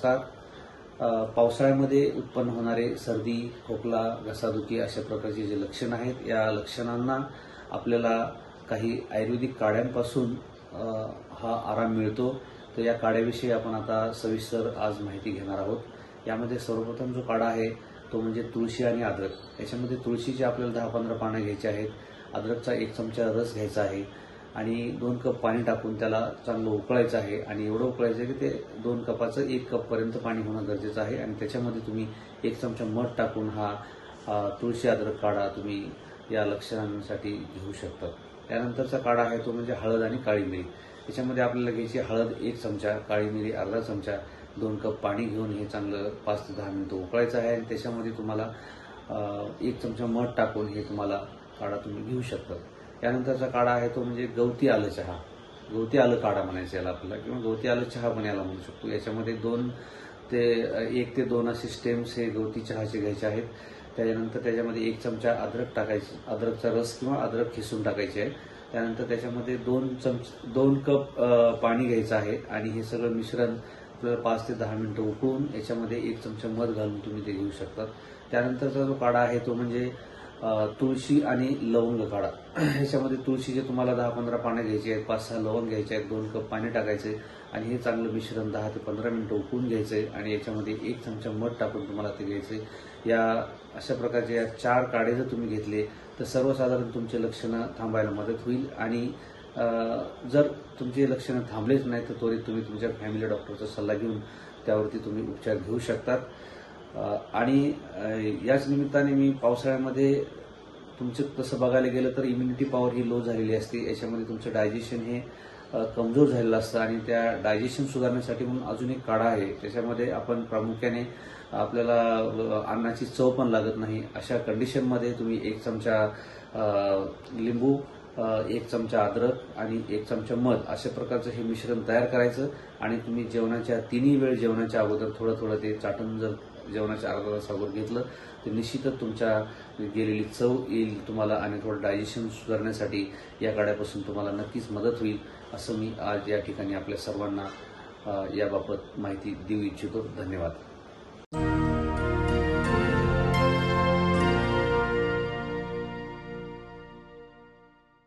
नमस्कार. पावसाळ्यामध्ये उत्पन्न होणारे सर्दी, खोकला, घसादुखी अशा प्रकारचे जे लक्षण आहेत, या लक्षणांना आपल्याला काही आयुर्वेदिक काढ्यांपासून हा आराम मिळतो. तर या काढ्याविषयी आपण आता सविस्तर आज माहिती घेणार आहोत. यामध्ये सर्वप्रथम जो काढा आहे तो म्हणजे तुळशी आणि अद्रक. याच्यामध्ये तुळशीचे आपल्याला 10-15 पानं घ्यायची आहेत. अद्रकचा 1 चमचा रस घ्यायचा आहे आणि 2 कप पाणी टाकून त्याला चांगलं उकळायचं आहे. आणि एवढं उकळायचं आहे की ते 2 कपाचं 1 कप पर्यंत पाणी होणं गरजेचं आहे. आणि त्याच्यामध्ये तुम्ही 1 चमचा मध टाकून हा तुळशी अद्रक काढा तुम्ही या लक्षणांसाठी घेऊ शकता. त्यानंतरचा काढा आहे तो म्हणजे हळद आणि काळी मिरी. त्याच्यामध्ये आपल्याला घ्यायची हळद 1 चमचा, काळी मिरी अर्धा चमचा, 2 कप पाणी घेऊन हे चांगलं 5 ते 10 मिनिटं उकळायचं आहे. आणि त्याच्यामध्ये तुम्हाला 1 चमचा मध टाकून हे तुम्हाला काढा तुम्ही घेऊ शकता. त्यानंतरचा काढा आहे तो म्हणजे गवती आलं चहा. गवती आलं काढा म्हणायचं याला आपल्याला, किंवा गवती आलं चहा पण याला म्हणू शकतो. याच्यामध्ये 1 ते 2 असे स्टेम्स हे गवती चहाचे घ्यायचे आहेत. त्याच्यानंतर त्याच्यामध्ये 1 चमचा अद्रक टाकायचे, अद्रकचा रस किंवा अद्रक खिसून टाकायचे आहे. त्यानंतर त्याच्यामध्ये 2 कप पाणी घ्यायचं आहे आणि हे सगळं मिश्रण आपल्याला 5 ते 10 मिनिटं उकळून याच्यामध्ये 1 चमचा मध घालून तुम्ही ते घेऊ शकता. त्यानंतरचा जो काढा आहे तो म्हणजे तुळशी आणि लवंग काढा. ह्याच्यामध्ये तुळशीचे तुम्हाला 10-15 पाने घ्यायची आहेत, 5-6 लवंग घ्यायचे आहेत, 2 कप पाणी टाकायचे आणि हे चांगलं मिश्रण 10 ते 15 मिनिटं उकळून घ्यायचंय आणि याच्यामध्ये 1 चमचा मध टाकून तुम्हाला ते घ्यायचंय. या अशा प्रकारचे या 4 काढे जर तुम्ही घेतले तर सर्वसाधारण तुमचे लक्षणं थांबायला मदत होईल. आणि जर तुमचे लक्षणं थांबलेच नाही तर त्वरित तुम्ही तुमच्या फॅमिली डॉक्टरचा सल्ला घेऊन त्यावरती तुम्ही उपचार घेऊ शकतात. आणि याच निमित्ताने मी पावसाळ्यामध्ये तुमचं तसं बघायला गेलं तर इम्युनिटी पॉवर ही लो झालेली असते. याच्यामध्ये तुमचं डायजेशन हे कमजोर झालेलं असतं आणि त्या डायजेशन सुधारण्यासाठी म्हणून अजून एक काढा आहे. त्याच्यामध्ये आपण प्रामुख्याने आपल्याला अन्नाची चव पण लागत नाही अशा कंडिशनमध्ये तुम्ही 1 चमचा लिंबू, 1 चमचा अद्रक आणि 1 चमचा मध अशा प्रकारचं हे मिश्रण तयार करायचं. आणि तुम्ही जेवणाच्या 3 वेळ जेवणाच्या अगोदर थोडं ते चाटून जर जेवणाच्या अर्धा तास अगोदर घेतलं तर निश्चितच तुमच्या गेलेली चव येईल तुम्हाला आणि थोडं डायजेशन सुधारण्यासाठी या काढ्यापासून तुम्हाला नक्कीच मदत होईल, असं मी आज या ठिकाणी आपल्या सर्वांना याबाबत माहिती देऊ इच्छितो. धन्यवाद.